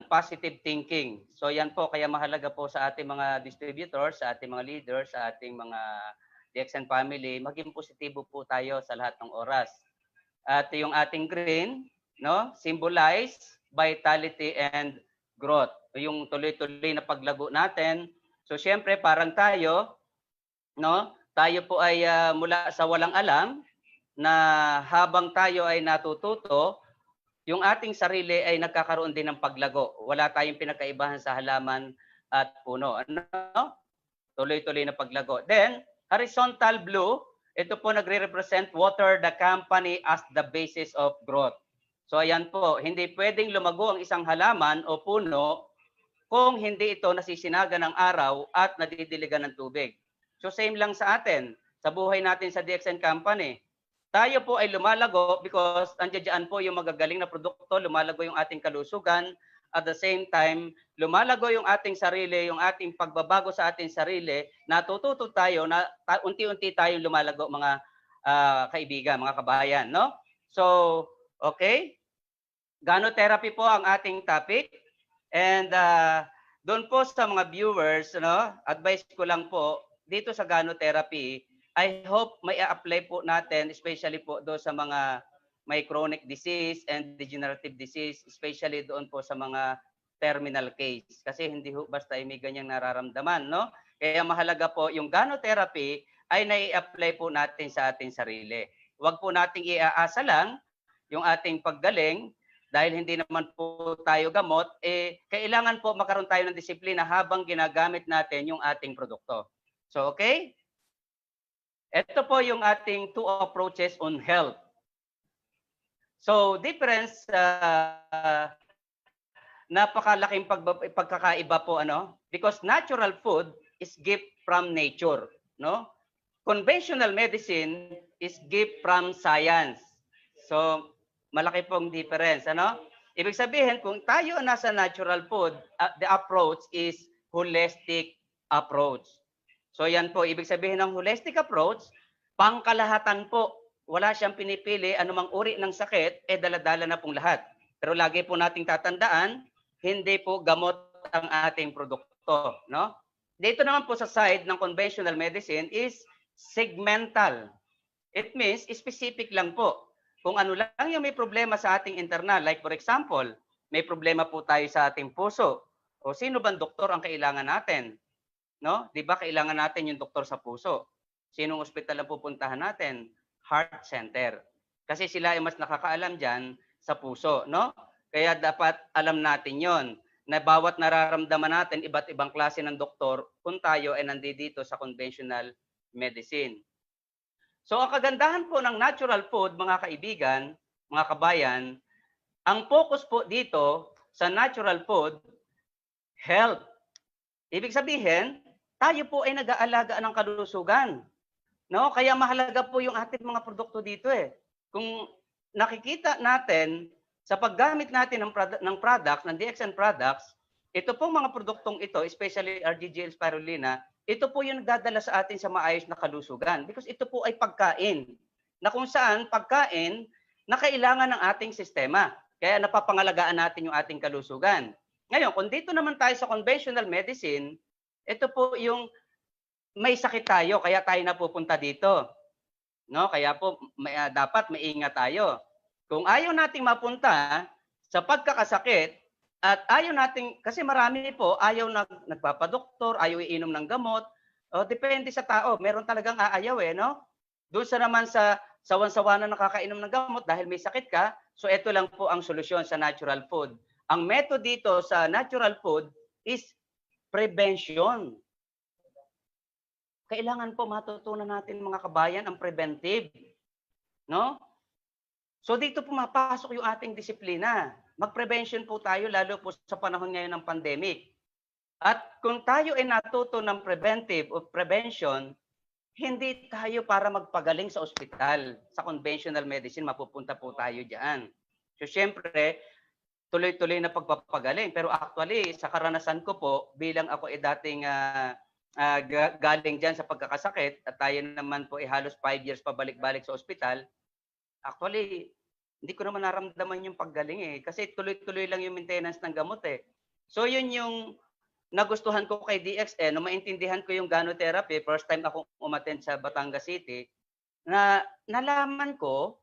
positive thinking. So yan po, kaya mahalaga po sa ating mga distributors, sa ating mga leaders, sa ating mga DXN family, maging positibo po tayo sa lahat ng oras. At yung ating green, no, symbolize vitality and growth. Yung tuloy-tuloy na paglago natin. So syempre parang tayo, no, tayo po ay mula sa walang alam na habang tayo ay natututo, yung ating sarili ay nagkakaroon din ng paglago. Wala tayong pinagkaibahan sa halaman at puno. Ano? Tuloy-tuloy na paglago. Then, horizontal blue, ito po nagre-represent water the company as the basis of growth. So ayan po, hindi pwedeng lumago ang isang halaman o puno kung hindi ito nasisinagan ng araw at nadidiligan ng tubig. So same lang sa atin, sa buhay natin sa DXN Company. Tayo po ay lumalago because andiyan po yung magagaling na produkto, lumalago yung ating kalusugan. At the same time, lumalago yung ating sarili, yung ating pagbabago sa ating sarili, natututo tayo na unti-unti tayong lumalago mga kaibigan, mga kabayan, no? So, okay. Gano-therapy po ang ating topic. And doon po sa mga viewers, no, advice ko lang po, dito sa gano-therapy, I hope may apply po natin, especially po doon sa mga may chronic disease and degenerative disease, especially doon po sa mga terminal case. Kasi hindi ho basta may ganyang nararamdaman, no? Kaya mahalaga po yung gano-therapy ay nai-apply po natin sa ating sarili. Huwag po nating iaasa lang yung ating paggaling dahil hindi naman po tayo gamot, kailangan po magkaroon tayo ng disiplina habang ginagamit natin yung ating produkto. So, okay? Ito po yung ating two approaches on health. So, difference, napakalaking pagkakaiba po, ano? Because natural food is gift from nature, no? Conventional medicine is gift from science. So, malaki pong difference, ano? Ibig sabihin, kung tayo nasa natural food, the approach is holistic approach. So yan po, ibig sabihin ng holistic approach, pangkalahatan po. Wala siyang pinipili, anumang uri ng sakit, dala-dala na pong lahat. Pero lagi po nating tatandaan, hindi po gamot ang ating produkto, no? Dito naman po sa side ng conventional medicine is segmental. It means specific lang po. Kung ano lang yung may problema sa ating internal, like for example, may problema po tayo sa ating puso. O sino bang doktor ang kailangan natin? No? 'Di ba kailangan natin yung doktor sa puso? Sinong ospital ang pupuntahan natin? Heart center. Kasi sila ay mas nakakaalam diyan sa puso, no? Kaya dapat alam natin 'yon na bawat nararamdaman natin iba't ibang klase ng doktor kung tayo ay nandito sa conventional medicine. So ang kagandahan po ng natural food, mga kaibigan, mga kabayan, ang focus po dito sa natural food, health. Ibig sabihin, tayo po ay nag-aalaga ng kalusugan. No? Kaya mahalaga po yung ating mga produkto dito eh. Kung nakikita natin sa paggamit natin ng products, ng DXN products, ito pong mga produktong ito, especially RGGL spirulina, ito po yung nagdadala sa atin sa maayos na kalusugan because ito po ay pagkain na kung saan pagkain na kailangan ng ating sistema. Kaya napapangalagaan natin yung ating kalusugan. Ngayon, kung dito naman tayo sa conventional medicine, ito po yung may sakit tayo kaya tayo napupunta dito. No? Kaya po dapat maingat tayo. Kung ayaw nating mapunta sa pagkakasakit, at ayaw nating, kasi marami po, ayaw nagpapadoktor, ayaw iinom ng gamot. Depende sa tao. Meron talagang aayaw no? Doon sa naman sa sawan-sawa na nakakainom ng gamot dahil may sakit ka, so ito lang po ang solusyon sa natural food. Ang method dito sa natural food is prevention. Kailangan po matutunan natin mga kabayan ang preventive. No? So dito pumapasok yung ating disiplina. Mag-prevention po tayo lalo po sa panahon ngayon ng pandemic. At kung tayo ay natuto ng preventive o prevention, hindi tayo para magpagaling sa ospital. Sa conventional medicine, mapupunta po tayo diyan. So syempre, tuloy-tuloy na pagpapagaling. Pero actually, sa karanasan ko po, bilang ako ay dating galing diyan sa pagkakasakit at tayo naman po ay halos 5 years pabalik-balik sa ospital, actually, hindi ko naman naramdaman yung paggaling kasi tuloy-tuloy lang yung maintenance ng gamot So yun yung nagustuhan ko kay DXN, nung maintindihan ko yung gano'therapy, first time akong umattend sa Batangas City, na nalaman ko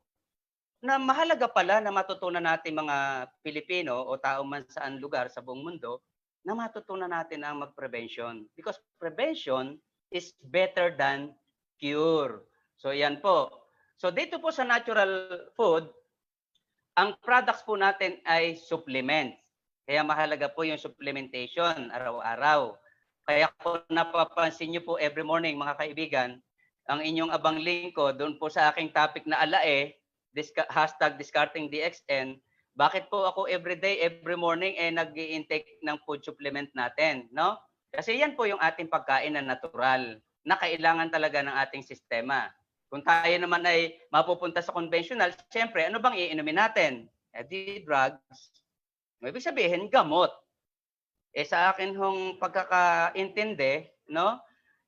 na mahalaga pala na matutunan natin mga Pilipino o tao man saan lugar sa buong mundo, na matutunan natin ang mag-prevention. Because prevention is better than cure. So yan po. So dito po sa natural food, ang products po natin ay supplements. Kaya mahalaga po yung supplementation araw-araw. Kaya kung napapansin niyo po every morning mga kaibigan, ang inyong abang link ko doon po sa aking topic na alae, hashtag discarding DXN, bakit po ako everyday, every morning nag-i-intake ng food supplement natin, no? Kasi yan po yung ating pagkain na natural, na kailangan talaga ng ating sistema. Kung tayo naman ay mapupunta sa conventional, siyempre, ano bang iinumin natin? Di drugs. Ibig sabihin, gamot. Sa akin hong pagkakaintindi, no?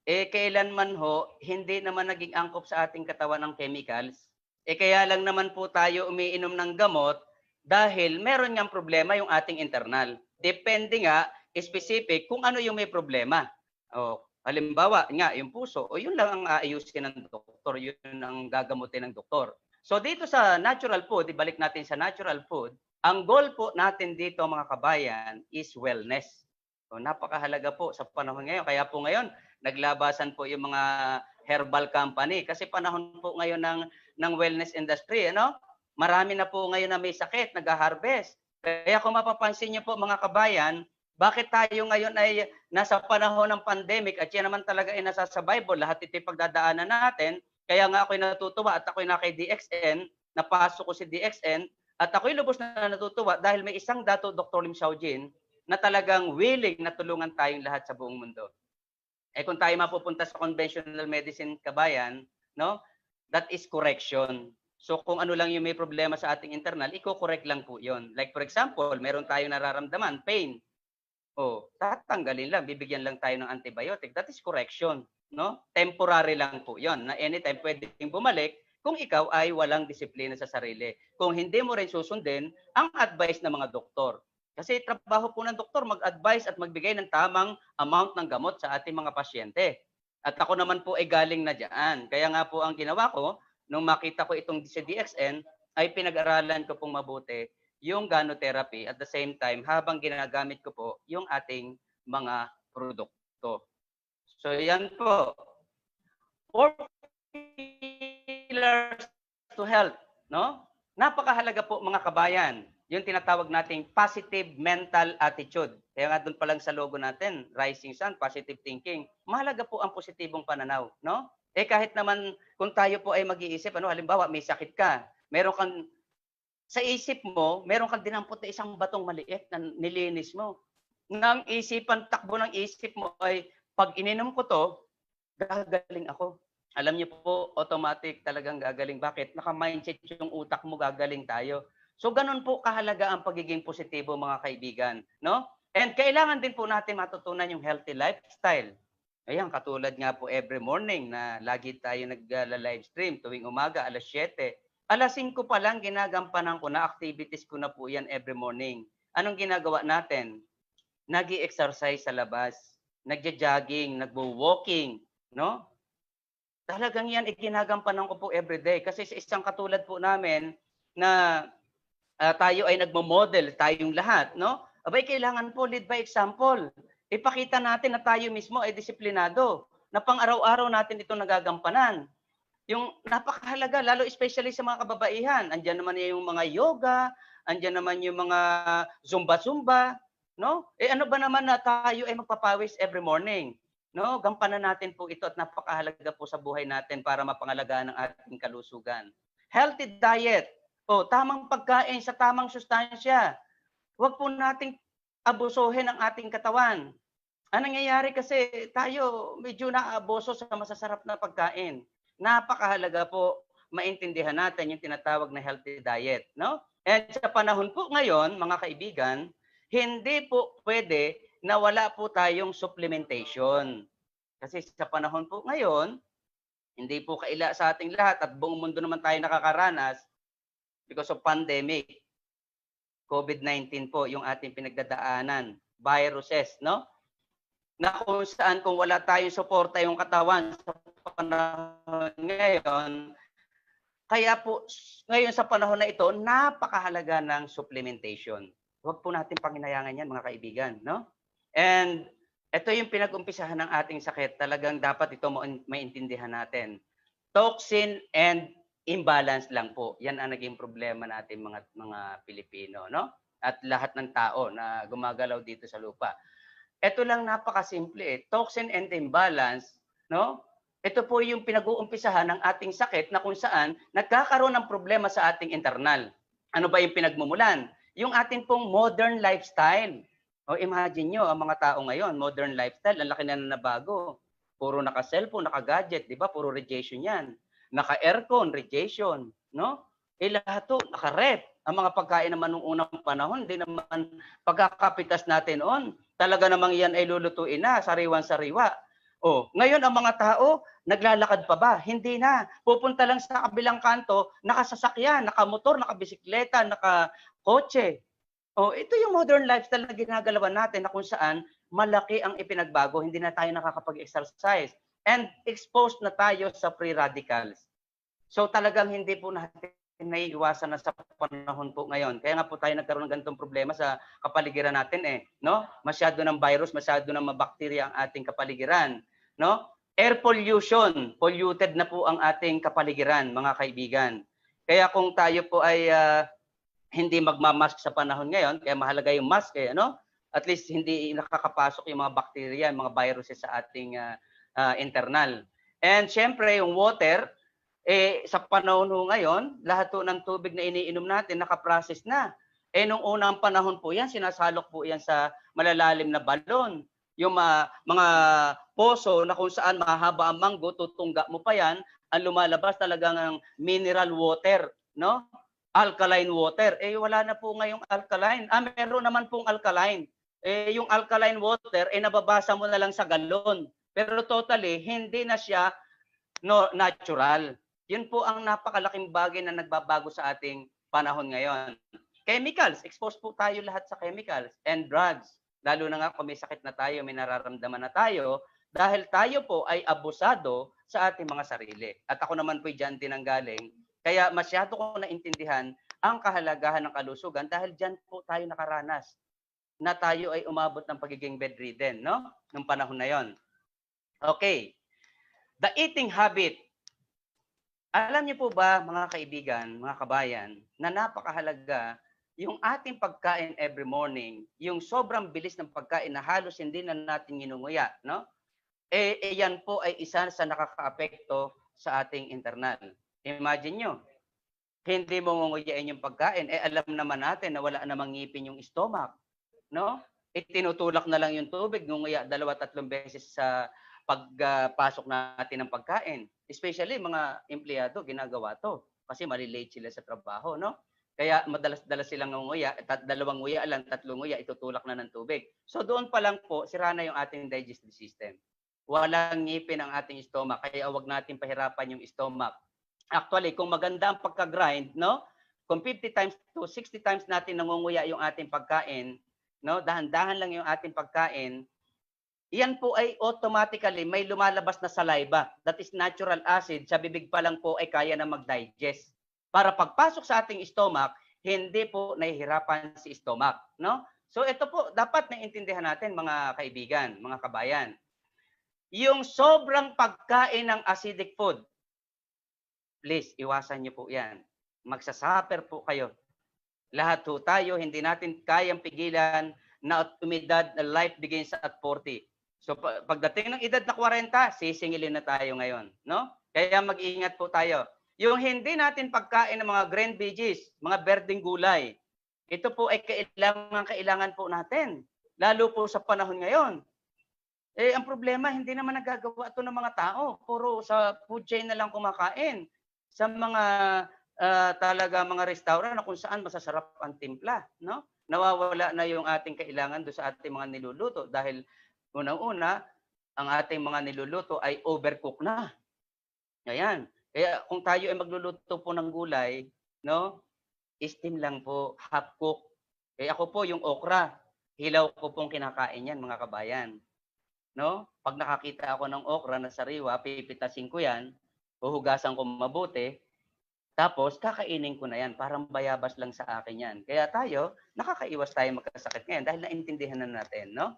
Kailanman ho, hindi naman naging angkop sa ating katawan ng chemicals. Kaya lang naman po tayo umiinom ng gamot dahil meron ngang problema yung ating internal. Depende nga, specific, kung ano yung may problema. Halimbawa, nga, yung puso, yun lang ang aayusin ng doktor, yun ang gagamutin ng doktor. So dito sa natural food, ibalik natin sa natural food, ang goal po natin dito mga kabayan is wellness. So napakahalaga po sa panahon ngayon. Kaya po ngayon, naglabasan po yung mga herbal company kasi panahon po ngayon ng wellness industry, ano? Marami na po ngayon na may sakit, nag-harvest. Kaya kung mapapansin niyo po mga kabayan, bakit tayo ngayon ay nasa panahon ng pandemic at yan naman talaga ay nasa sa Bible, lahat ito'y pagdadaanan natin. Kaya nga ako'y natutuwa at ako'y na kay DXN, napasok ko si DXN, at ako'y lubos na natutuwa dahil may isang dato, Dr. Lim Xiaojin, na talagang willing na tulungan tayong lahat sa buong mundo. Kung tayo mapupunta sa conventional medicine kabayan, no? That is correction. So kung ano lang yung may problema sa ating internal, i-correct lang po 'yon. Like for example, meron tayong nararamdaman, pain. Tatanggalin lang, bibigyan lang tayo ng antibiotic. That is correction, no? Temporary lang po 'yon. Na anytime pwedeng bumalik kung ikaw ay walang disiplina sa sarili. Kung hindi mo rin susundin ang advice ng mga doktor. Kasi trabaho po ng doktor mag-advise at magbigay ng tamang amount ng gamot sa ating mga pasyente. At ako naman po ay galing na diyan. Kaya nga po ang ginawa ko, nung makita ko itong si DXN, ay pinag-aralan ko pong mabuti yung gano'therapy at the same time habang ginagamit ko po yung ating mga produkto. So yan po. 4 pillars to health, no? Napakahalaga po mga kabayan, yung tinatawag nating positive mental attitude. Kaya nga doon pa lang sa logo natin, Rising Sun, positive thinking. Mahalaga po ang positibong pananaw, no? Kahit naman kung tayo po ay mag-iisip, halimbawa may sakit ka, meron kang sa isip mo, meron kang dinampot na isang batong maliit na nilinis mo. Nang takbo ng isip mo ay, pag ininom ko to, gagaling ako. Alam niyo po, automatic talagang gagaling. Bakit? Naka-mindset yung utak mo, gagaling tayo. So, ganun po kahalaga ang pagiging positibo mga kaibigan. No? And kailangan din po natin matutunan yung healthy lifestyle. Ayan, katulad nga po every morning na lagi tayo nag-live stream tuwing umaga, alas 7. Alas 5 pa lang ginagampanan ko na, activities ko na po yan every morning. Anong ginagawa natin? Nag-i-exercise sa labas, nagja-jogging, nagwo-walking, no? Talagang yan ginagampanan ko po everyday. Kasi sa isang katulad po namin na tayo ay nagmo-model, tayong lahat, no? Abay, kailangan po lead by example. Ipakita natin na tayo mismo ay disiplinado, na pang-araw-araw natin ito nagagampanan. Yung napakahalaga, lalo especially sa mga kababaihan. Andiyan naman yung mga yoga, andiyan naman yung mga zumba-zumba, no? Ano ba naman na tayo ay magpapawis every morning? No, gampanan natin po ito at napakahalaga po sa buhay natin para mapangalagaan ang ating kalusugan. Healthy diet. Tamang pagkain sa tamang sustansya. Huwag po nating abusuhin ang ating katawan. Ang nangyayari kasi tayo medyo naaaboso sa masasarap na pagkain. Napakahalaga po maintindihan natin yung tinatawag na healthy diet, no? And sa panahon po ngayon, mga kaibigan, hindi po pwede na wala po tayong supplementation. Kasi sa panahon po ngayon, hindi po kaila sa ating lahat at buong mundo naman tayo nakakaranas because of pandemic. COVID-19 po yung ating pinagdadaanan, viruses, no? Na kung saan kung wala tayong suporta yung katawan sa panahon ngayon, kaya po ngayon sa panahon na ito, napakahalaga ng supplementation. Huwag po natin panghinayangin yan mga kaibigan, no? And ito yung pinag-umpisahan ng ating sakit. Talagang dapat ito maintindihan natin. Toxin and imbalance lang po. Yan ang naging problema natin mga Pilipino, no? At lahat ng tao na gumagalaw dito sa lupa. Ito lang napakasimple eh. Toxin and imbalance, no? Ito po yung pinag-uumpisahan ng ating sakit na kung saan nagkakaroon ng problema sa ating internal. Ano ba yung pinagmumulan? Yung ating pong modern lifestyle. O imagine nyo, ang mga tao ngayon, modern lifestyle, ang laki na nabago. Puro naka-cellphone, naka-gadget, di ba? Puro radiation yan. Naka-aircon, radiation, no? Lahat to, naka-ref. Ang mga pagkain naman nung unang panahon, hindi naman pagkakapitas natin on. Talaga namang yan ay lulutuin na, sariwan-sariwa. Ngayon ang mga tao, naglalakad pa ba? Hindi na. Pupunta lang sa kabilang kanto, nakasasakyan, nakamotor, nakabisikleta, nakakotse. Ito yung modern lifestyle na ginagalawan natin na kung saan malaki ang ipinagbago, hindi na tayo nakakapag-exercise and exposed na tayo sa free radicals. So talagang hindi po natin naiiwasan na sa panahon po ngayon. Kaya nga po tayo nagkaroon ng ganitong problema sa kapaligiran natin no? Masyado ng virus, masyado ng mga bakterya ang ating kapaligiran, no? Air pollution, polluted na po ang ating kapaligiran, mga kaibigan. Kaya kung tayo po ay hindi magmamask sa panahon ngayon, kaya mahalaga yung mask ano? At least hindi nakakapasok yung mga bakterya, yung mga viruses sa ating internal. And syempre yung water, sa panahon ngayon, lahat po ng tubig na iniinom natin nakaprocess na. Nung unang panahon po yan, sinasalok po yan sa malalalim na balon. Yung mga poso na kung saan mahaba ang manggo, tutungga mo pa yan, ang lumalabas talagang ang mineral water, no? Alkaline water. Wala na po ngayong alkaline. Meron naman pong alkaline. Yung alkaline water, nababasa mo na lang sa galon. Pero totally, hindi na siya natural. Yun po ang napakalaking bagay na nagbabago sa ating panahon ngayon. Chemicals, exposed po tayo lahat sa chemicals and drugs. Lalo na nga kung may sakit na tayo, may nararamdaman na tayo, dahil tayo po ay abusado sa ating mga sarili. At ako naman po dyan din ang galing. Kaya masyado ko naintindihan ang kahalagahan ng kalusugan dahil dyan po tayo nakaranas na tayo ay umabot ng pagiging bedridden, no? Nung panahon na yon. Okay. The eating habit. Alam niyo po ba, mga kaibigan, mga kabayan, na napakahalaga yung ating pagkain every morning, yung sobrang bilis ng pagkain na halos hindi na natin ginunguya, no? Yan po ay isa sa nakakaapekto sa ating internal. Imagine nyo, hindi mo ngunguyain yung pagkain, alam naman natin na wala namang ngipin yung stomach, no? Tinutulak na lang yung tubig, ngunguya 2-3 beses sa pagpasok natin ng pagkain. Especially mga empleyado, ginagawa to. Kasi malilate sila sa trabaho, no? Kaya madalas silang nguya, 2 nguya lang, 3 nguya, itutulak na ng tubig. So doon pa lang po, sira na yung ating digestive system. Walang ngipin ang ating stomach, kaya wag natin pahirapan yung stomach. Actually, kung maganda ang pagka-grind, no? Kung 50 times to 60 times natin nangunguya yung ating pagkain, no? Dahan-dahan lang yung ating pagkain, yan po ay automatically may lumalabas na saliva. That is natural acid. Sa bibig pa lang po ay kaya na mag-digest. Para pagpasok sa ating stomach, hindi po nahihirapan si stomach, no? So ito po dapat naintindihan natin mga kaibigan, mga kabayan. Yung sobrang pagkain ng acidic food, please iwasan niyo po 'yan. Magsasuffer po kayo. Lahat po tayo hindi natin kayang pigilan na umidad na life begins at 40. So pagdating ng edad na 40, sisingilin na tayo ngayon, no? Kaya mag-ingat po tayo. Yung hindi natin pagkain ng mga green veggies, mga berdeng gulay, ito po ay kailangan po natin, lalo po sa panahon ngayon. Ang problema, hindi naman nagagawa ito ng mga tao. Puro sa food chain na lang kumakain. Sa mga talaga mga restaurant na kung saan masasarap ang timpla, no? Nawawala na yung ating kailangan do sa ating mga niluluto dahil unang-una, ang ating mga niluluto ay overcook na. Ayan. Kaya kung tayo ay magluluto po ng gulay, no? Steam lang po, half cook. Eh ako po yung okra, hilaw ko pong kinakain yan mga kabayan. No? Pag nakakita ako ng okra na sariwa, pipitasin ko yan, huhugasan ko mabuti, tapos kakainin ko na yan. Parang bayabas lang sa akin yan. Kaya tayo, nakakaiwas tayo magkasakit ngayon dahil naintindihan na natin. No?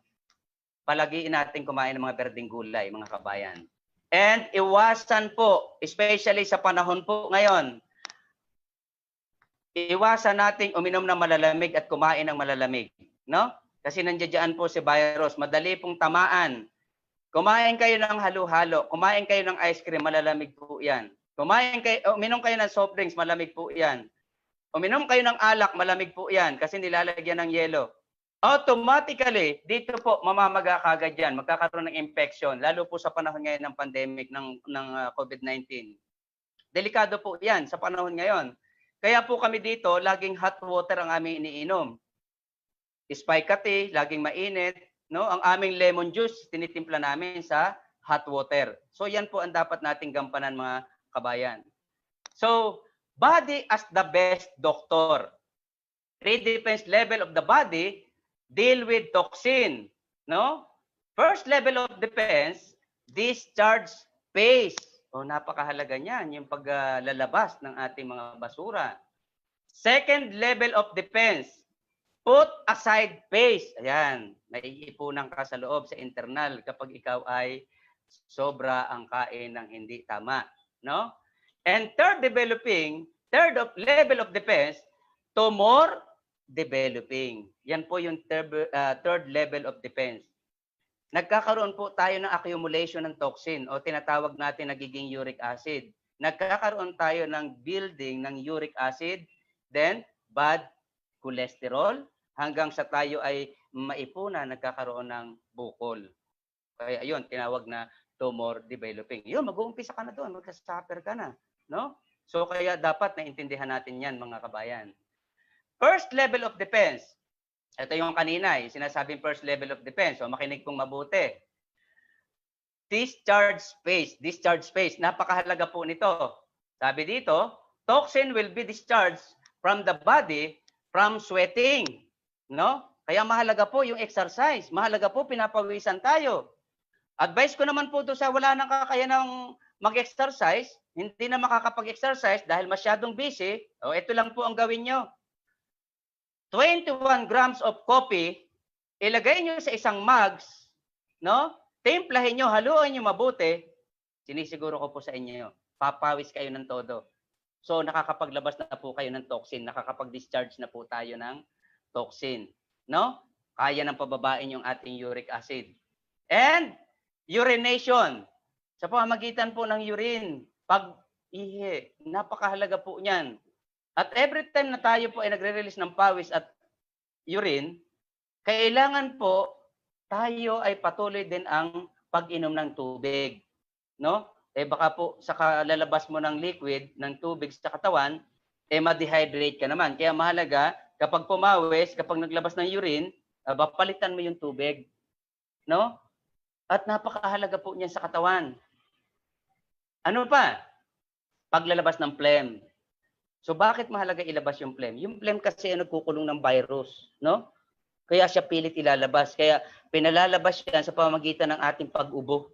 Palagiin natin kumain ng mga berdeng gulay, mga kabayan. And iwasan po, especially sa panahon po ngayon, iwasan nating uminom ng malalamig at kumain ng malalamig. No? Kasi nandiyan po si virus, madali pong tamaan. Kumain kayo ng halo-halo, kumain kayo ng ice cream, malalamig po yan. Uminom kayo ng soft drinks, malamig po yan. Uminom kayo ng alak, malamig po yan kasi nilalagyan ng yelo. Automatically, dito po mamamaga kagad yan, magkakaroon ng infection, lalo po sa panahon ngayon ng pandemic ng COVID-19. Delikado po yan sa panahon ngayon. Kaya po kami dito, laging hot water ang aming iniinom. Spike tea, laging mainit. No? Ang aming lemon juice, tinitimpla namin sa hot water. So yan po ang dapat nating gampanan mga kabayan. So, body as the best doctor. 3 defense level of the body deal with toxin. No? First level of defense, discharge phase. O napakahalaga niyan, yung paglalabas ng ating mga basura. Second level of defense, put aside phase. Ayan, naiipunan ka sa loob, sa internal kapag ikaw ay sobra ang kain ng hindi tama. No? And third level of defense, tumor developing. Yan po yung third level of defense. Nagkakaroon po tayo ng accumulation ng toxin o tinatawag natin nagiging uric acid. Nagkakaroon tayo ng building ng uric acid, then bad cholesterol, hanggang sa tayo ay maipuna, nagkakaroon ng bukol. Kaya yun, tinawag na tumor developing. Yun, mag-uumpisa ka na doon, magka-suffer ka na. No? So kaya dapat naintindihan natin yan mga kabayan. First level of defense. Ito yung kanina, yung sinasabing first level of defense. So makinig pong mabuti. Discharge space. Napakahalaga po nito. Sabi dito, toxin will be discharged from the body from sweating. No? Kaya mahalaga po yung exercise. Mahalaga po pinapawisan tayo. Advice ko naman po to sa wala nang kakayanang mag-exercise, hindi na makakapag-exercise dahil masyadong busy, o ito lang po ang gawin nyo. 21 grams of coffee, ilagay nyo sa isang mugs, no? Timplahin nyo, haluan nyo mabuti, sinisiguro ko po sa inyo, papawis kayo ng todo. So nakakapaglabas na po kayo ng toxin, nakakapag-discharge na po tayo ng toxin, no? Kaya nang pababain yung ating uric acid. And urination, sa pamamagitan po ng urine, pag-ihi, napakahalaga po niyan. At every time na tayo po ay nagre-release ng pawis at urine, kailangan po tayo ay patuloy din ang pag-inom ng tubig. No? Eh baka po sa kalalabas mo ng liquid, ng tubig sa katawan, eh ma-dehydrate ka naman. Kaya mahalaga, kapag pumawis, kapag naglabas ng urine, palitan mo yung tubig. No? At napakahalaga po niyan sa katawan. Ano pa? Paglalabas ng phlegm. So bakit mahalaga ilabas yung phlegm? Yung phlegm kasi ay nagkukulong ng virus, no? Kaya siya pilit ilalabas. Kaya pinalalabas yan sa pamamagitan ng ating pag-ubo.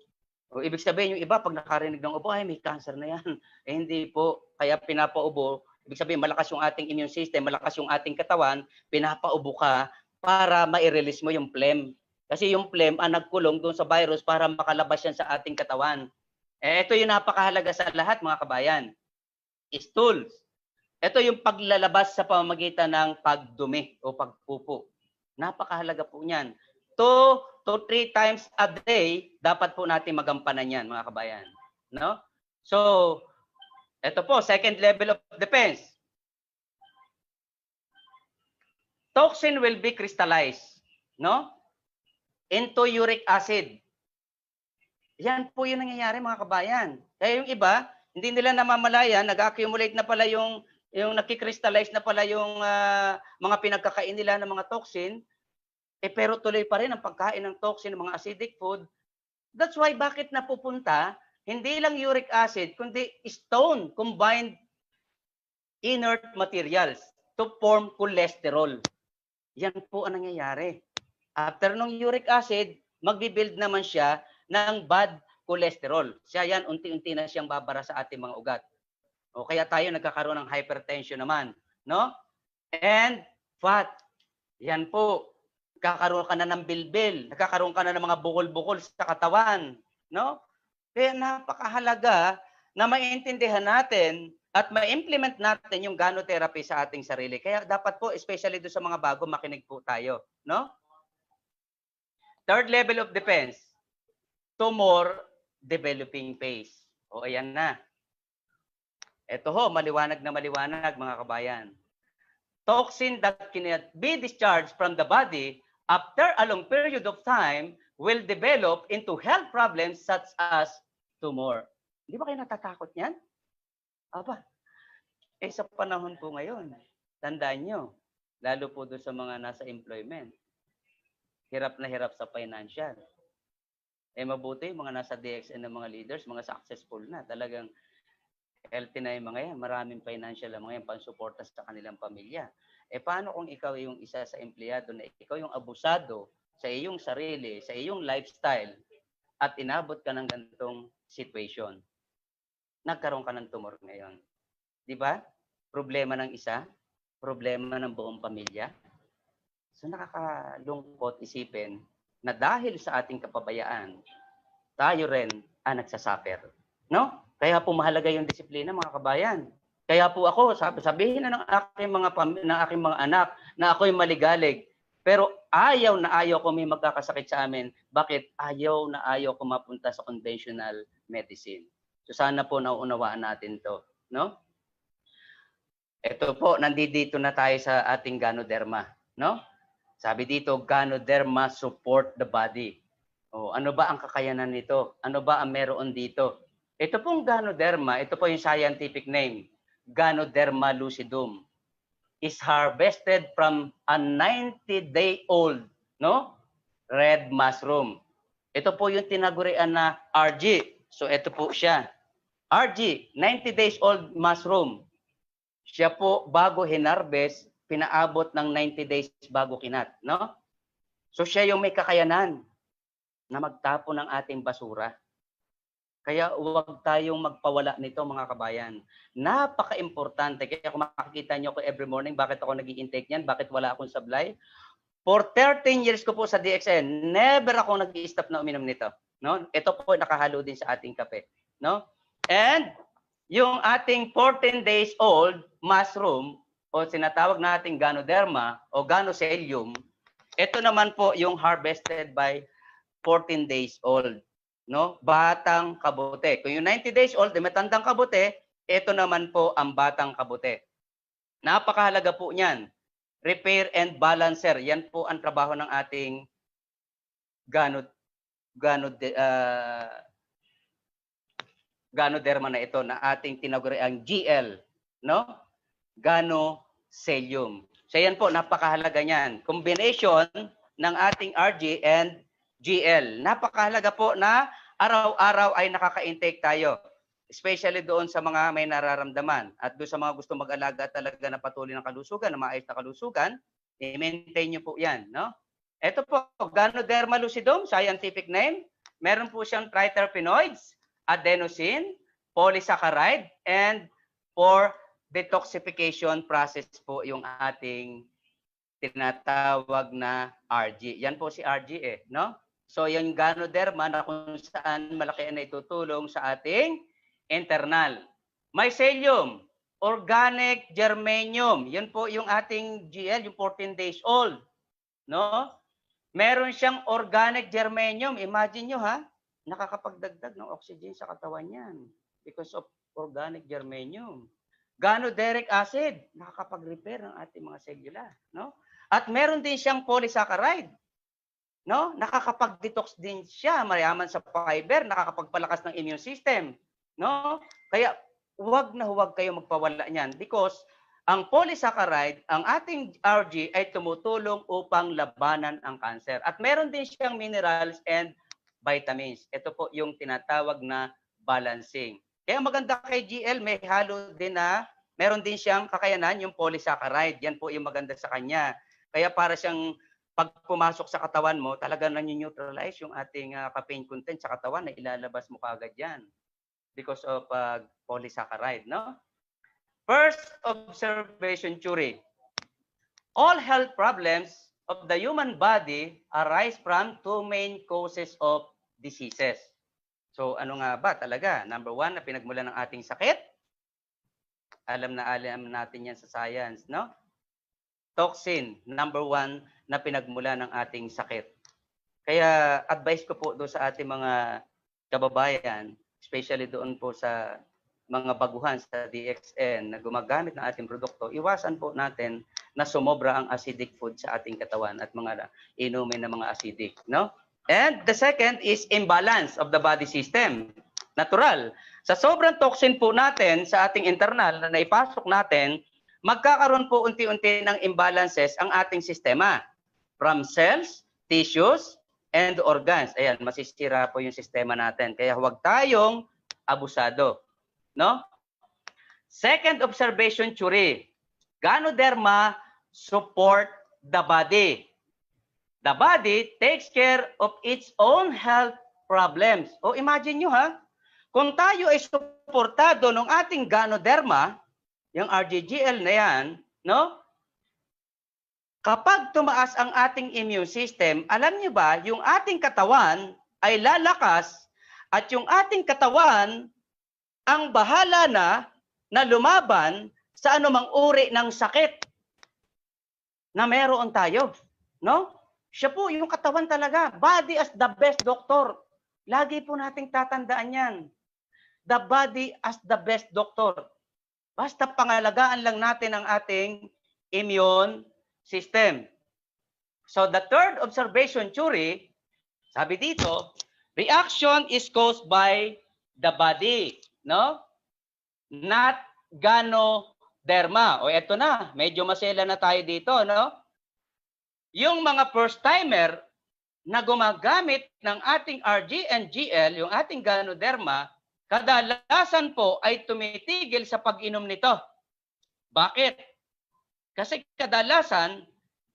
O ibig sabihin yung iba pag nakarinig ng ubo, ay may cancer na yan. Eh hindi po. Kaya pinapaubo, ibig sabihin malakas yung ating immune system, malakas yung ating katawan, pinapaubo ka para ma-release mo yung phlegm. Kasi yung phlegm ang nagkulong doon sa virus para makalabas yan sa ating katawan. Eh ito yung napakahalaga sa lahat mga kabayan. Stools. Ito yung paglalabas sa pamamagitan ng pagdumi o pagpupo. Napakahalaga po niyan. 2 to 3 times a day, dapat po natin magampanan yan, mga kabayan. No? So, ito po, second level of defense. Toxin will be crystallized, no? Into uric acid. Yan po yung nangyayari, mga kabayan. Kaya yung iba, hindi nila namamalayan, nag-accumulate na pala yung nakikristallize na pala yung mga pinagkakain nila ng mga toxin, pero tuloy pa rin ang pagkain ng toxin, ng mga acidic food. That's why bakit napupunta, hindi lang uric acid, kundi stone combined inert materials to form cholesterol. Yan po ang nangyayari. After ng uric acid, magbi-build naman siya ng bad cholesterol. Siya yan, unti-unti na siyang babara sa ating mga ugat. O kaya tayo nagkakaroon ng hypertension naman, no? And fat. Yan po. Kakaroon ka na ng bilbil, nagkakaroon ka na ng mga bukol-bukol sa katawan, no? Kaya napakahalaga na maintindihan natin at ma-implement natin yung gano-therapy sa ating sarili. Kaya dapat po, especially doon sa mga bago, makinig po tayo, no? Third level of defense, tumor developing phase. O ayan na. Ito ho, maliwanag na maliwanag mga kabayan. Toxin that cannot be discharged from the body after a long period of time will develop into health problems such as tumor. Hindi ba kayo natatakot niyan? Aba, sa panahon po ngayon, tandaan nyo, lalo po doon sa mga nasa employment, hirap na hirap sa financial. Mabuti, mga nasa DXN ng mga leaders, mga successful na, talagang healthy na yung mga yan, maraming financial na mga yan, pansuporta sa kanilang pamilya. Paano kung ikaw yung isa sa empleyado na ikaw yung abusado sa iyong sarili, sa iyong lifestyle, at inabot ka ng ganitong situation? Nagkaroon ka ng tumor ngayon. Di ba? Problema ng isa, problema ng buong pamilya. So nakakalungkot isipin na dahil sa ating kapabayaan, tayo rin ang nagsasuffer. No? Kaya po mahalaga yung disiplina, mga kabayan. Kaya po ako, sabihin na ng aking mga anak na ako'y maligalig. Pero ayaw na ayaw ko may magkakasakit sa amin. Bakit? Ayaw na ayaw ko mapunta sa conventional medicine. So sana po nauunawaan natin to, no? Ito po, nandito na tayo sa ating Ganoderma, no? Sabi dito, Ganoderma support the body. Ano ba ang kakayanan nito? Ano ba ang meron dito? Ito pong Ganoderma, ito po yung scientific name, Ganoderma lucidum, is harvested from a 90-day-old, no? Red mushroom. Ito po yung tinagurian na RG. So ito po siya. RG, 90 days old mushroom. Siya po bago hinarvest, pinaabot ng 90 days bago kinat, no? So siya yung may kakayanan na magtapon ng ating basura. Kaya huwag tayong magpawala nito, mga kabayan. Napaka-importante. Kaya kung makikita nyo ko every morning, bakit ako nag-i-intake niyan? Bakit wala akong supply? For 13 years ko po sa DXN, never ako nag-i-stop na uminom nito. No? Ito po nakahalo din sa ating kape. No? And yung ating 14 days old mushroom o sinatawag nating Ganoderma o Ganocelium, ito naman po yung harvested by 14 days old, no? Batang kabute. Kung yung 90 days old, matandang kabute, ito naman po ang batang kabute. Napakahalaga po niyan. Repair and balancer. Yan po ang trabaho ng ating Ganoderma na ito na ating tinaguri ang GL, no? Ganocelium. So yan po, napakahalaga niyan. Combination ng ating RG and GL. Napakahalaga po na araw-araw ay nakaka-intake tayo. Especially doon sa mga may nararamdaman at doon sa mga gusto mag-alaga talaga na patuloy ng kalusugan, na maayos na kalusugan, i-maintain nyo po yan, no? Ito po, Ganoderma lucidum, scientific name. Meron po siyang triterpenoids, adenosine, polysaccharide, and for detoxification process po yung ating tinatawag na RG. Yan po si RG no? So yung Ganoderma na kung saan malaki na itutulong sa ating internal. Mycelium, organic germanium. Yan po yung ating GL, yung 14 days old. No? Meron siyang organic germanium. Imagine nyo ha, nakakapagdagdag ng oxygen sa katawan yan because of organic germanium. Ganoderic acid, nakakapag-repair ng ating mga selula, no? At meron din siyang polysaccharide, no? Nakakapag-detox din siya, mayaman sa fiber, nakakapagpalakas ng immune system, no? Kaya huwag na huwag kayo magpawala niyan because ang polysaccharide, ang ating RG ay tumutulong upang labanan ang cancer. At meron din siyang minerals and vitamins. Ito po yung tinatawag na balancing. Kaya maganda kay GL, may halo din na, meron din siyang kakayanan, yung polysaccharide. Yan po yung maganda sa kanya. Kaya para siyang pag pumasok sa katawan mo, talagang nani-neutralize yung ating caffeine content sa katawan na ilalabas mo kaagad yan because of polysaccharide, no? First observation theory. All health problems of the human body arise from two main causes of diseases. So ano nga ba talaga? Number one, na pinagmulan ng ating sakit. Alam natin yan sa science, no? Toxin, number one, na pinagmula ng ating sakit. Kaya advice ko po doon sa ating mga kababayan, especially doon po sa mga baguhan sa DXN na gumagamit ng ating produkto, iwasan po natin na sumobra ang acidic food sa ating katawan at mga inumin na mga acidic, no? And the second is imbalance of the body system. Natural. Sa sobrang toxin po natin sa ating internal na naipasok natin, magkakaroon po unti-unti ng imbalances ang ating sistema. From cells, tissues, and organs. Ayan, masisira po yung sistema natin. Kaya huwag tayong abusado. No? Second observation theory. Ganoderma support the body. The body takes care of its own health problems. O imagine nyo ha, kung tayo ay suportado ng ating ganoderma, yung RGGL na yan, no? Kapag tumaas ang ating immune system, alam niyo ba, yung ating katawan ay lalakas at yung ating katawan ang bahala na lumaban sa anumang uri ng sakit na meron tayo, no? Siya po yung katawan talaga. Body as the best doctor. Lagi po nating tatandaan yan. The body as the best doctor. Basta pangalagaan lang natin ang ating immune system. So the third observation theory, sabi dito, reaction is caused by the body, no? Not ganoderma. O eto na, medyo masela na tayo dito, no? Yung mga first timer na gumagamit ng ating RG and GL, yung ating ganoderma, kadalasan po ay tumitigil sa pag-inom nito. Bakit? Kasi kadalasan,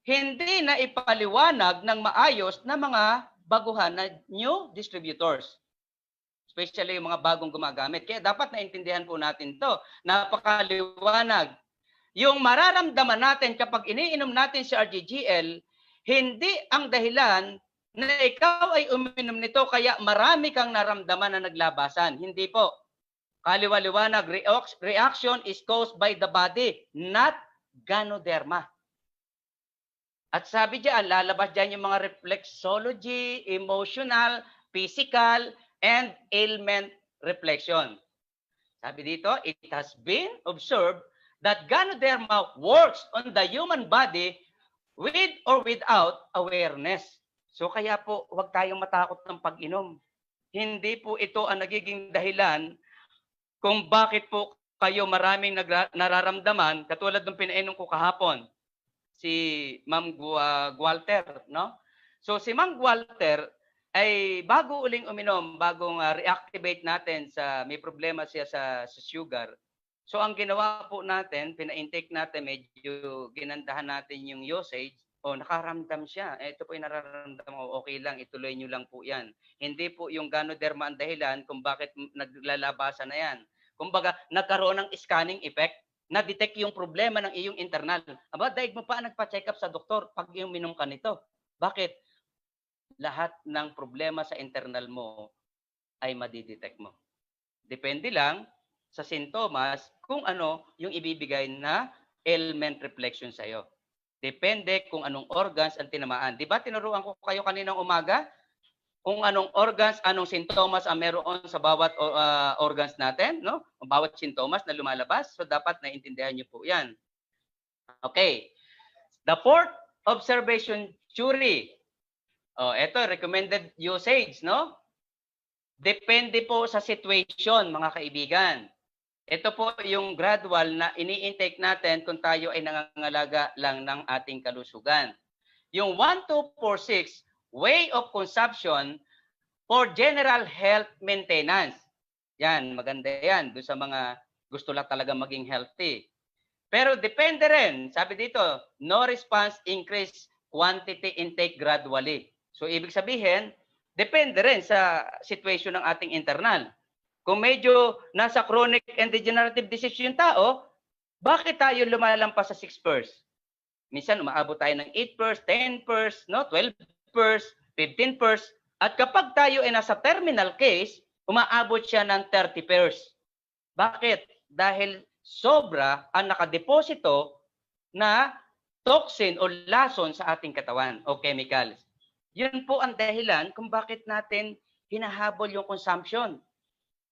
hindi na ipaliwanag ng maayos na mga baguhan na new distributors. Especially yung mga bagong gumagamit. Kaya dapat naintindihan po natin to. Napakaliwanag. Yung mararamdaman natin kapag iniinom natin si RGGL, hindi ang dahilan na ikaw ay uminom nito kaya marami kang naramdaman na naglabasan. Hindi po. Kaliwaliwanag, reaction is caused by the body, not ganoderma. At sabi diyan, lalabas diyan yung mga reflexology, emotional, physical, and ailment reflection. Sabi dito, it has been observed that ganoderma works on the human body with or without awareness. So kaya po, huwag tayong matakot ng pag-inom. Hindi po ito ang nagiging dahilan kung bakit po kayo maraming nararamdaman, katulad ng pinainom ko kahapon, si Ma'am Walter, no? So si Ma'am Walter ay bago uling uminom, bagong reactivate natin sa may problema siya sa sugar. So ang ginawa po natin, pina-intake natin, medyo ginandahan natin yung usage. O nakaramdam siya. Ito po yung nararamdaman ko, okay lang, ituloy nyo lang po yan. Hindi po yung ganoderma ang dahilan kung bakit naglalabasan na yan. Kumbaga, nagkaroon ng scanning effect, na-detect yung problema ng iyong internal. Aba, daig mo pa nagpa-check up sa doktor pag yung minom ka nito. Bakit? Lahat ng problema sa internal mo ay madidetect mo. Depende lang sa sintomas kung ano yung ibibigay na ailment reflection sa'yo. Depende kung anong organs ang tinamaan. Di ba tinuruan ko kayo kaninang umaga? Kung anong organs, anong sintomas ang meron sa bawat organs natin, no? Ang bawat sintomas na lumalabas. So dapat naintindihan niyo po 'yan. Okay. The fourth observation theory. Ito recommended usage, no? Depende po sa situation, mga kaibigan. Ito po yung gradual na ini-intake natin kung tayo ay nangangalaga lang ng ating kalusugan. Yung 1246 way of consumption for general health maintenance. Yan, maganda yan. Doon sa mga gusto lang talaga maging healthy. Pero depende rin, sabi dito, no response, increase quantity intake gradually. So ibig sabihin, depende rin sa situation ng ating internal. Kung medyo nasa chronic and degenerative disease yung tao, bakit tayo lumalampas sa 6 pers? Minsan umaabot tayo ng 8 pers, 10 pers, no? 12 pers, 15 pers. At kapag tayo ay nasa terminal case, umaabot siya ng 30 pers. Bakit? Dahil sobra ang nakadeposito na toxin o lason sa ating katawan o chemicals. Yun po ang dahilan kung bakit natin hinahabol yung consumption.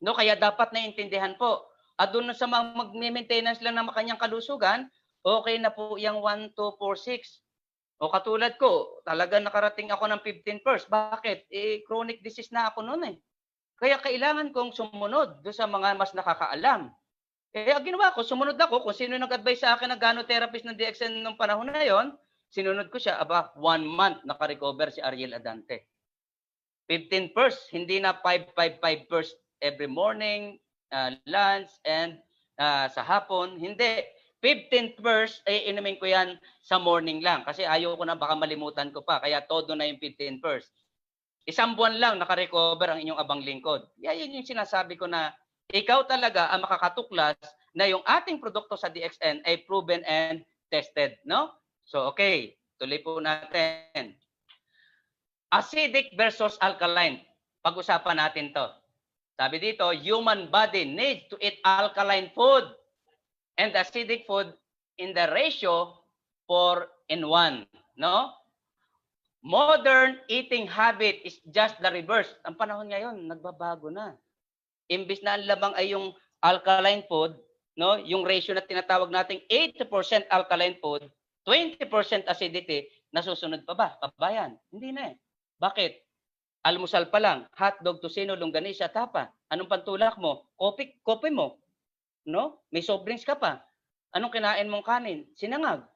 No, kaya dapat naintindihan po. At doon sa mga mag-maintenance lang ng kanyang kalusugan, okay na po yung 1, 2, 4, 6. O katulad ko, talaga nakarating ako ng 15 pers. Bakit? Chronic disease na ako noon eh. Kaya kailangan kong sumunod doon sa mga mas nakakaalam. Ang ginawa ko, sumunod ako kung sino nag-advise sa akin na gano-therapist ng DXN nung panahon na yon, sinunod ko siya. 1 month naka-recover si Ariel Adante. 15 pers, hindi na 5 pers every morning, lunch, and sa hapon. Hindi. 15 pers, inumin ko yan sa morning lang. Kasi ayaw ko na baka malimutan ko pa. Kaya todo na yung 15 pers. Isang buwan lang naka-recover ang inyong abang lingkod. Yan yung sinasabi ko na ikaw talaga ang makakatuklas na yung ating produkto sa DXN ay proven and tested. No? So, okay. Tuloy po natin. Acidic versus alkaline. Pag-usapan natin to. Sabi dito, human body needs to eat alkaline food and acidic food in the ratio 4:1. No? Modern eating habit is just the reverse. Ang panahon ngayon, nagbabago na. Imbis na ang lamang ay yung alkaline food, no? Yung ratio na tinatawag nating 80% alkaline food, 20% acidity, nasusunod pa ba? Pabayan? Hindi na eh. Bakit? Almusal pa lang, hotdog, tosino, longganisa, tapa. Anong pantulak mo? Kopi mo. No? May soft drinks ka pa. Anong kinain mong kanin? Sinangag.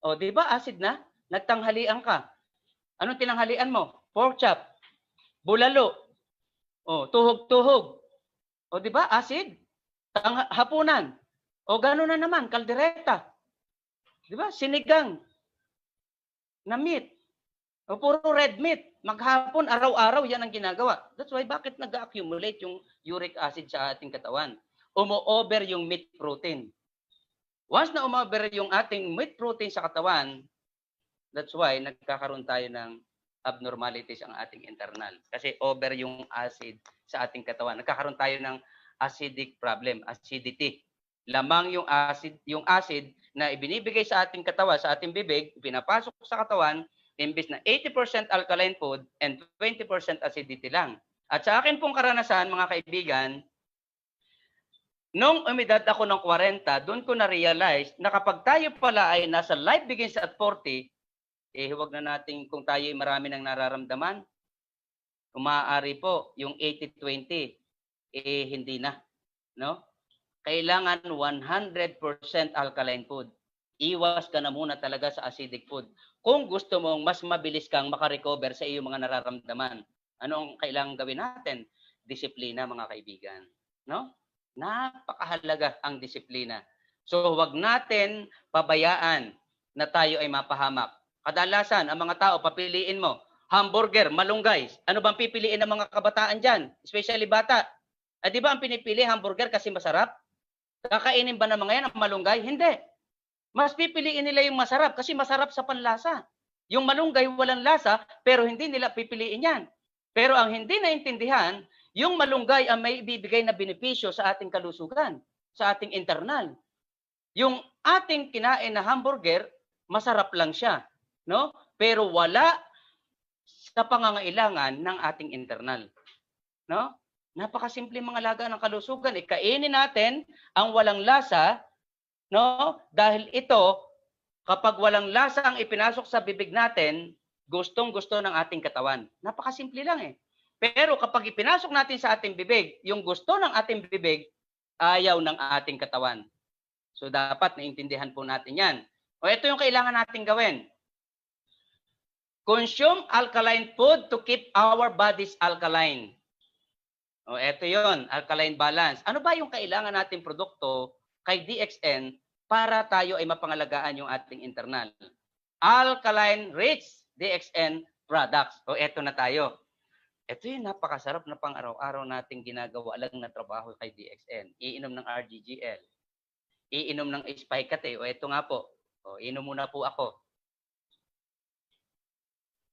O, di ba acid na? Nagtanghalian ka. Anong tinanghalian mo? Pork chop. Bulalo. O, tuhog-tuhog. O, di ba acid? Hapunan. O, gano'n na naman, kaldereta. Di ba? Sinigang. Na meat. O, puro red meat. Maghapon, araw-araw, yan ang ginagawa. That's why bakit nag-accumulate yung uric acid sa ating katawan. Umo-over yung meat protein. Once na umo-over yung ating meat protein sa katawan, that's why nagkakaroon tayo ng abnormalities ang ating internal. Kasi over yung acid sa ating katawan. Nagkakaroon tayo ng acidic problem, acidity. Lamang yung acid na ibinibigay sa ating katawan, sa ating bibig, pinapasok sa katawan, imbis na 80% alkaline food and 20% acidity lang. At sa akin pong karanasan, mga kaibigan, nung umidad ako ng 40, doon ko na-realize na kapag tayo pala ay nasa life begins at 40, huwag na natin kung tayo ay marami nang nararamdaman, kung maaari po, yung 80-20, hindi na. No? Kailangan 100% alkaline food. Iwas ka na muna talaga sa acidic food. Kung gusto mong mas mabilis kang makarecover sa iyong mga nararamdaman, ano ang kailangan gawin natin? Disiplina, mga kaibigan. No? Napakahalaga ang disiplina. So, huwag natin pabayaan na tayo ay mapahamak. Kadalasan, ang mga tao, papiliin mo, hamburger, malunggay. Ano bang pipiliin ng mga kabataan dyan? Especially bata. Di ba ang pinipili, hamburger kasi masarap? Kakainin ba ng mga yan ang malunggay? Hindi. Mas pipiliin nila yung masarap kasi masarap sa panlasa. Yung malunggay walang lasa pero hindi nila pipiliin yan. Pero ang hindi naintindihan, yung malunggay ang may ibibigay na benepisyo sa ating kalusugan, sa ating internal. Yung ating kinain na hamburger, masarap lang siya, no? Pero wala sa pangangailangan ng ating internal, no? Napakasimple mga laga ng kalusugan. Kainin natin ang walang lasa, no? Dahil ito, kapag walang lasa ang ipinasok sa bibig natin, gustong-gusto ng ating katawan. Napakasimple lang eh. Pero kapag ipinasok natin sa ating bibig, yung gusto ng ating bibig, ayaw ng ating katawan. So dapat naintindihan po natin yan. O ito yung kailangan natin gawin. Consume alkaline food to keep our bodies alkaline. O ito yon, alkaline balance. Ano ba yung kailangan nating produkto kay DXN para tayo ay mapangalagaan yung ating internal. Alkaline-rich DXN products. O eto na tayo. Ito yung napakasarap na pang-araw-araw nating ginagawa lang na trabaho kay DXN. Iinom ng RGGL. Iinom ng Spicate. O eto nga po. O, inom muna po ako.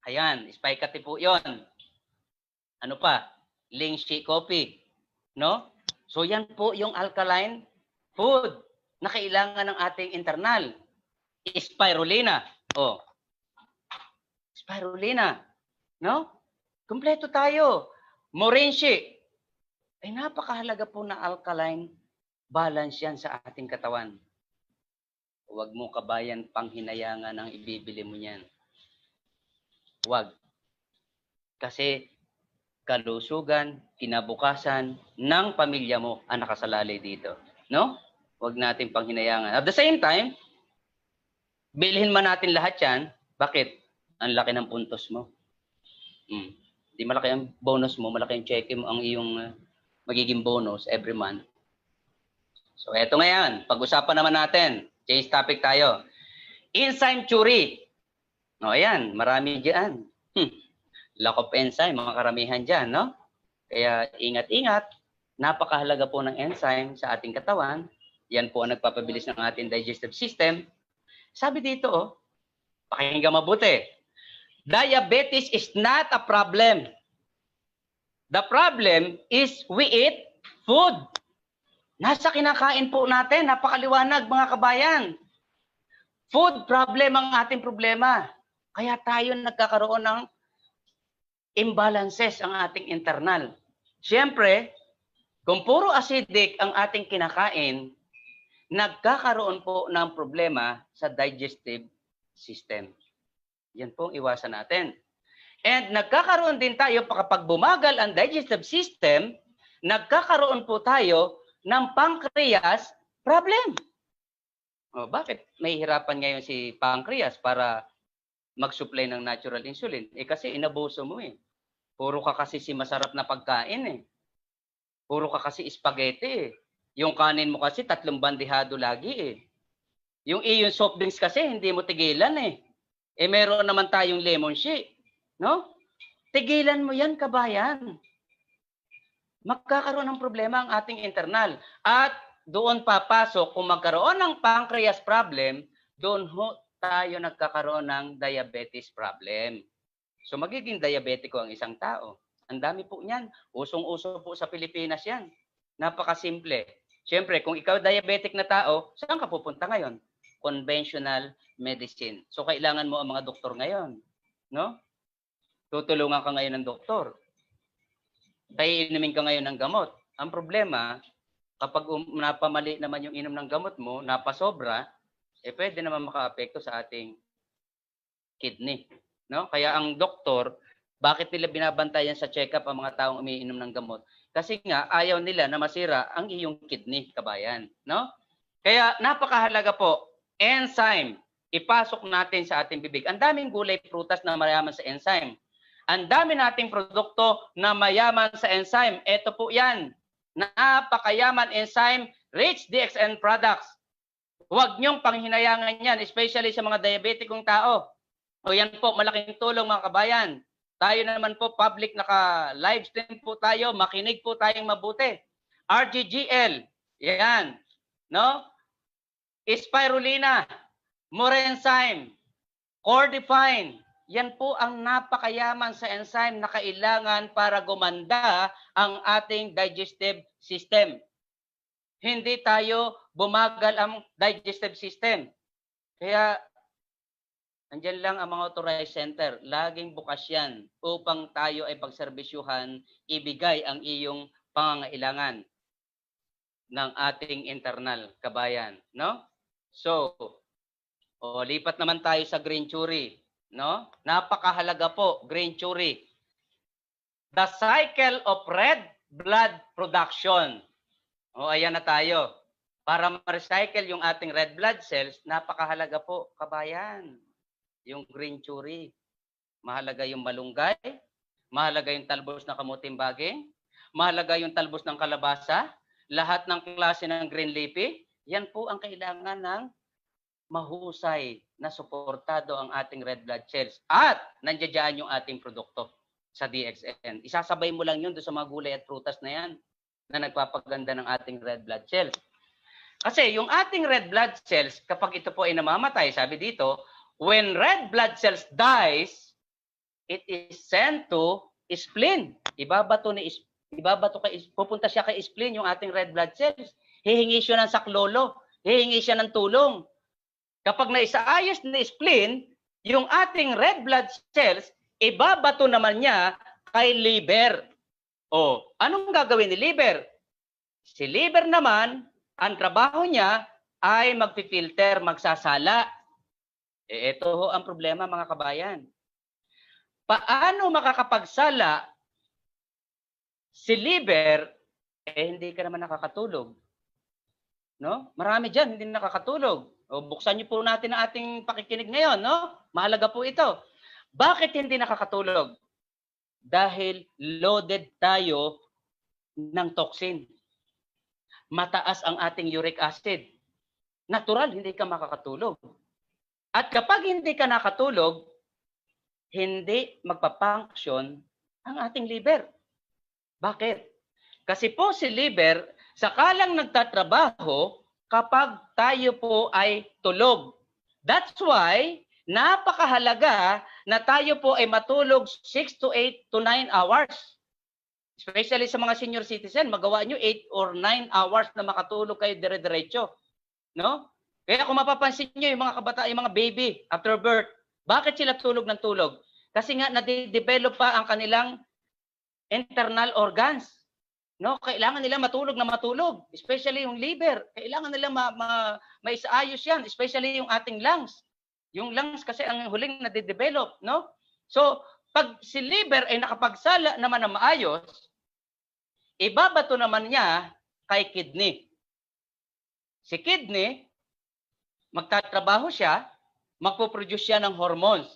Ayan, Spicate po yon. Ano pa? Lingxi coffee. No? So yan po yung alkaline food na kailangan ng ating internal. Spirulina. Oh. Spirulina. No? Kumpleto tayo. Morinchi. Ay napakahalaga po na alkaline balance yan sa ating katawan. Huwag mo kabayan panghinayangan ang ibibili mo niyan. Huwag. Kasi kalusugan, kinabukasan ng pamilya mo ang nakasalalay dito. No? Huwag natin panghinayangan. At the same time, bilhin man natin lahat yan. Bakit? Ang laki ng puntos mo. Di malaki ang bonus mo, malaki ang check mo, ang iyong magiging bonus every month. So, eto ngayon. Pag-usapan naman natin. Change topic tayo. Enzyme theory. O, ayan. Marami dyan. Lack of enzyme, mga karamihan dyan, no? Kaya ingat-ingat. Napakahalaga po ng enzyme sa ating katawan. Yan po ang nagpapabilis ng ating digestive system. Sabi dito, pakinggan mabuti. Diabetes is not a problem. The problem is we eat food. Nasa kinakain po natin. Napakaliwanag, mga kabayan. Food problem ang ating problema. Kaya tayo nagkakaroon ng imbalances ang ating internal. Siyempre, kung puro acidic ang ating kinakain, nagkakaroon po ng problema sa digestive system. Yan po ang iwasan natin. And nagkakaroon din tayo, kapag bumagal ang digestive system, nagkakaroon po tayo ng pancreas problem. O, bakit may hirapan ngayon si pancreas para mag-supply ng natural insulin? Kasi inabuso mo eh. Puro ka kasi si masarap na pagkain eh. Puro ka kasi spaghetti eh. Yung kanin mo kasi 3 bandihado lagi eh. Yung iyong soft drinks kasi hindi mo tigilan eh. Meron naman tayong lemon shake. No? Tigilan mo yan, kabayan. Magkakaroon ng problema ang ating internal. At doon papasok, kung magkaroon ng pancreas problem, doon tayo nagkakaroon ng diabetes problem. So magiging diabetiko ang isang tao. Ang dami po niyan. Usong-uso po sa Pilipinas yan. Napakasimple. Siyempre, kung ikaw diabetic na tao, saan ka pupunta ngayon? Conventional medicine. So kailangan mo ang mga doktor ngayon. No? Tutulungan ka ngayon ng doktor. Iinumin ka ngayon ng gamot. Ang problema, kapag napamali naman yung inom ng gamot mo, napasobra, pwede naman maka-apekto sa ating kidney. No? Kaya ang doktor, bakit nila binabantayan sa check-up ang mga taong umiinom ng gamot? Kasi nga, ayaw nila na masira ang iyong kidney, kabayan. No? Kaya napakahalaga po, enzyme, ipasok natin sa ating bibig. Ang daming gulay, prutas na mayaman sa enzyme. Ang dami nating produkto na mayaman sa enzyme. Ito po yan. Napakayaman enzyme, rich DXN products. Huwag niyong panghinayangan yan, especially sa mga diabetikong tao. O yan po, malaking tulong mga kabayan. Tayo naman po, public, naka-live stream po tayo, makinig po tayong mabuti. RGGL, yan. No? Spirulina, Morenzyme, Cordifine, yan po ang napakayaman sa enzyme na kailangan para gumanda ang ating digestive system. Hindi tayo bumagal ang digestive system. Kaya, andyan lang ang mga authorized center. Laging bukas yan upang tayo ay pagserbisyuhan, ibigay ang iyong pangangailangan ng ating internal, kabayan. No? So, lipat naman tayo sa green theory. No? Napakahalaga po, green theory. The cycle of red blood production. Ayan na tayo. Para ma-recycle yung ating red blood cells, napakahalaga po, kabayan. Yung green theory. Mahalaga yung malunggay, mahalaga yung talbos ng kamuting baging, mahalaga yung talbos ng kalabasa, lahat ng klase ng green leafy, Yan po ang kailangan ng mahusay na suportado ang ating red blood cells at nandiyan yung ating produkto sa DXN. Isasabay mo lang yun doon sa mga gulay at prutas na yan na nagpapaganda ng ating red blood cells. Kasi yung ating red blood cells, kapag ito po ay namamatay, sabi dito, when red blood cells dies, it is sent to spleen. Pupunta siya kay spleen yung ating red blood cells. Hihingi siya ng saklolo, hihingi siya ng tulong. Kapag naisaayos ni spleen, yung ating red blood cells, ibabato naman niya kay liver. O, anong gagawin ni liver? Si liver naman, ang trabaho niya ay magpipilter, magsasala. Ito ho ang problema, mga kabayan. Paano makakapagsala si liver, hindi ka naman nakakatulog? No? Marami dyan, hindi nakakatulog. O, buksan niyo po natin ang ating pakikinig ngayon, no? Mahalaga po ito. Bakit hindi nakakatulog? Dahil loaded tayo ng toxin. Mataas ang ating uric acid. Natural, hindi ka makakatulog. At kapag hindi ka nakatulog, hindi magpapunction ang ating liver. Bakit? Kasi po si liver, sakalang nagtatrabaho kapag tayo po ay tulog. That's why, napakahalaga na tayo po ay matulog 6 to 8 to 9 hours. Especially sa mga senior citizen, magawa nyo 8 or 9 hours na makatulog kayo dire-diretso. No? Kaya kung mapapansin nyo, yung mga kabataan, yung mga baby after birth, bakit sila tulog ng tulog? Kasi nga nade-develop pa ang kanilang internal organs. No, kailangan nila matulog na matulog, especially yung liver. Kailangan nila maisaayos 'yan, especially yung ating lungs. Yung lungs kasi ang huling nade-develop, no? So, pag si liver ay nakapagsala naman na maayos, ibabato naman niya kay kidney. Si kidney, magtatrabaho siya, magpo-produce siya ng hormones.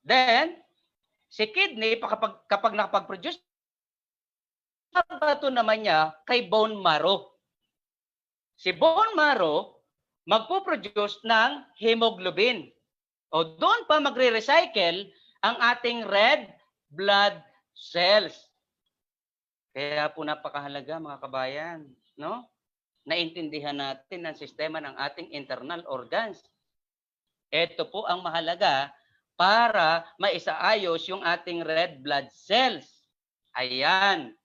Then, si kidney, kapag nakapag-produce, ibabato naman niya kay bone marrow. Si bone marrow, magpo-produce ng hemoglobin. O doon pa magre-recycle ang ating red blood cells. Kaya po napakahalaga, mga kabayan, no? Naintindihan natin ang sistema ng ating internal organs. Ito po ang mahalaga para maisaayos yung ating red blood cells. Ayan.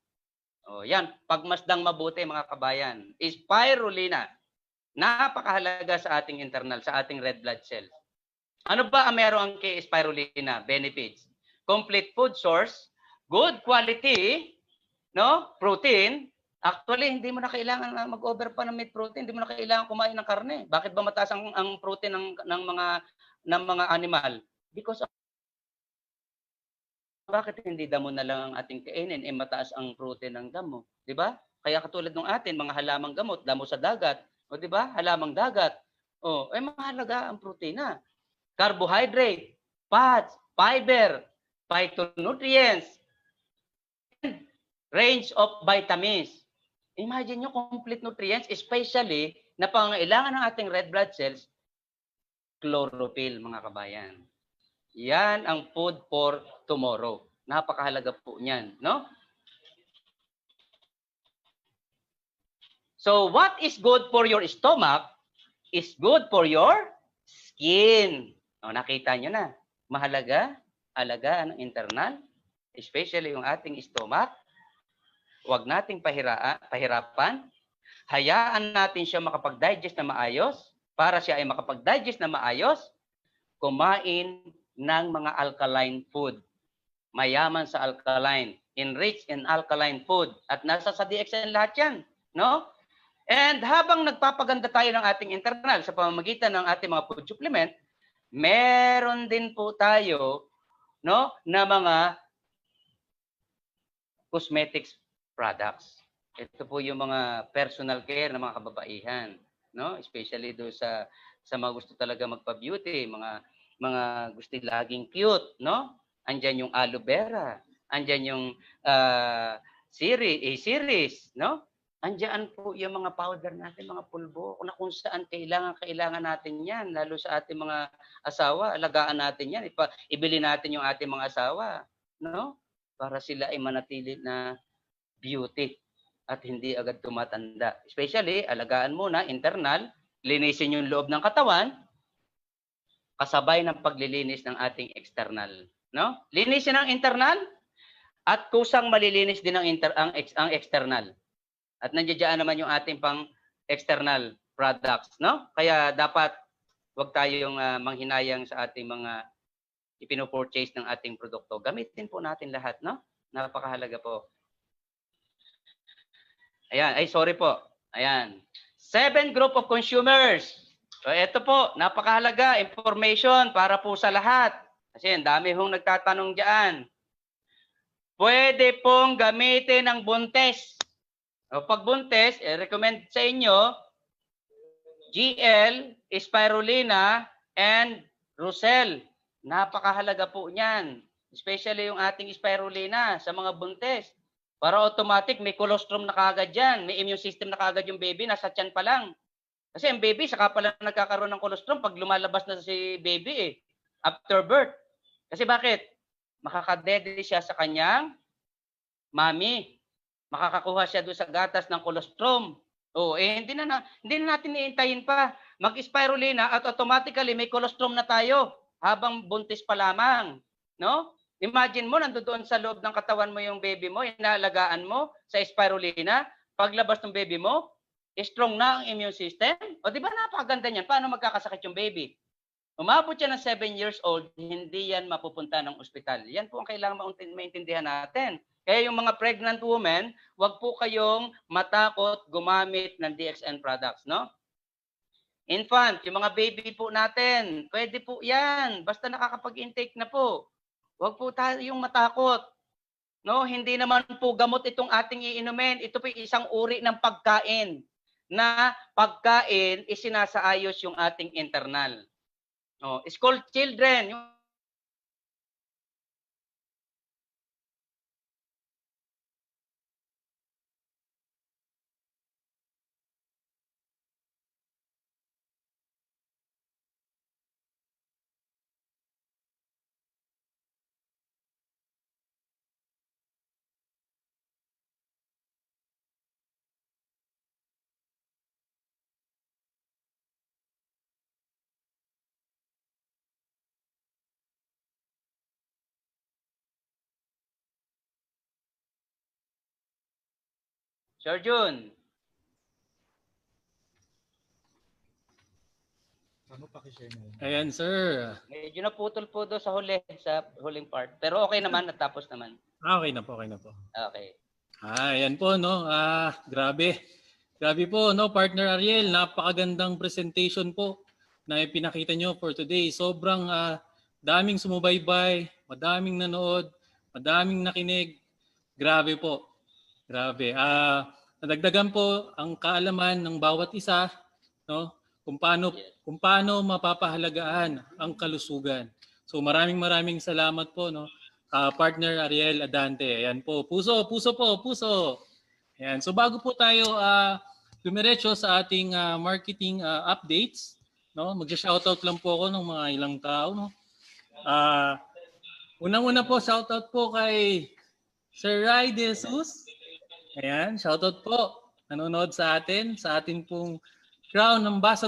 O yan, pagmasdang mabuti, mga kabayan. Spirulina. Napakahalaga sa ating internal, sa ating red blood cells. Ano ba ang meron kay spirulina? Benefits. Complete food source, good quality, no? Protein. Actually, hindi mo na kailangan mag-over pa ng meat protein, hindi mo na kailangan kumain ng karne. Bakit ba mataas ang protein ng mga animal? Because bakit hindi damo na lang ang ating kainin, mataas ang protein ng damo, 'di ba? Kaya katulad ng atin, mga halamang gamot, damo sa dagat, o 'di ba? Halamang dagat. O, mahalaga ang protina. Carbohydrate, fats, fiber, phytonutrients, range of vitamins. Imagine nyo, complete nutrients, especially na pangangailangan ng ating red blood cells, chlorophyll, mga kabayan. Yan ang food for tomorrow. Napakahalaga po niyan, no? So, what is good for your stomach is good for your skin. O, nakita nyo na. Mahalaga, alagaan ng internal, especially yung ating stomach. Huwag nating pahirapan. Hayaan natin siya makapag-digest na maayos. Para siya ay makapag-digest na maayos, kumain ng mga alkaline food. Mayaman sa alkaline. Enriched in alkaline food. At nasa sa DXN lahat yan. No? And habang nagpapaganda tayo ng ating internal sa pamamagitan ng ating mga food supplement, meron din po tayo, no, na mga cosmetics products. Ito po yung mga personal care ng mga kababaihan, no? Especially do sa mga gusto talaga magpa-beauty, mga gusto laging cute, no? Andiyan yung aloe vera, andiyan yung series, no? Andiyan po yung mga powder natin, mga pulbo, na kung saan kailangan natin yan, lalo sa ating mga asawa, alagaan natin yan, ibili natin yung ating mga asawa, no? Para sila ay manatili na beauty at hindi agad tumatanda. Especially, alagaan muna, internal, linisin yung loob ng katawan, kasabay ng paglilinis ng ating external. No? Linisin ang internal at kusang malilinis din ang external. At nandiyan naman yung ating pang external products, no? Kaya dapat wag tayong manghinayang sa ating mga ipino-purchase ng ating produkto. Gamitin po natin lahat, no? Napakahalaga po. Ayan, ay sorry po. Ayan. 7 group of consumers. So ito po, napakahalaga information para po sa lahat. Kasi ang dami hong nagtatanong diyan. Pwede pong gamitin ng buntes. O pag buntes, recommend sa inyo GL, Spirulina, and Russell. Napakahalaga po niyan. Especially yung ating Spirulina sa mga buntes. Para automatic, may colostrum na kagad yan. May immune system na kagad yung baby, nasa tiyan pa lang. Kasi ang baby, saka pa lang nagkakaroon ng colostrum pag lumalabas na si baby after birth. Kasi bakit? Makakadede siya sa kanyang mami. Makakakuha siya doon sa gatas ng colostrum. Hindi na natin iintayin pa. Mag-spirulina at automatically may colostrum na tayo habang buntis pa lamang. No? Imagine mo, nandoon sa loob ng katawan mo yung baby mo, inaalagaan mo sa spirulina. Paglabas ng baby mo, strong na ang immune system. O di ba napakaganda niyan? Paano magkakasakit yung baby? Umabot siya ng 7 years old, hindi yan mapupunta ng ospital. Yan po ang kailangan maintindihan natin. Kaya yung mga pregnant women, wag po kayong matakot gumamit ng DXN products, no? Infant, yung mga baby po natin, pwede po yan. Basta nakakapag-intake na po. Wag po tayong matakot. No, hindi naman po gamot itong ating iinumin. Ito po isang uri ng pagkain na pagkain isinasaayos yung ating internal. School children, yung Sir Jun. Ayan, sir. Medyo naputol po doon sa huling part. Pero okay naman, natapos naman. Okay na po. Okay. Ayan po, no? Grabe. Grabe po, no, Partner Ariel. Napakagandang presentation po na ipinakita nyo for today. Sobrang daming sumubaybay, madaming nanood, madaming nakinig. Grabe po. Grabe. Nadagdagan po ang kaalaman ng bawat isa, no? Kung paano mapapahalagaan ang kalusugan. So maraming salamat po, no? Partner Ariel Adante. Ayan po. Puso. Ayan. So bago po tayo dumiretso sa ating marketing updates, no? Magsa-shoutout lang po ako ng mga ilang tao, no? Unang-una po, shoutout po kay Sir Ray De Jesus. Ayan, shoutout po. Nanonood sa atin pong Crown Ambassador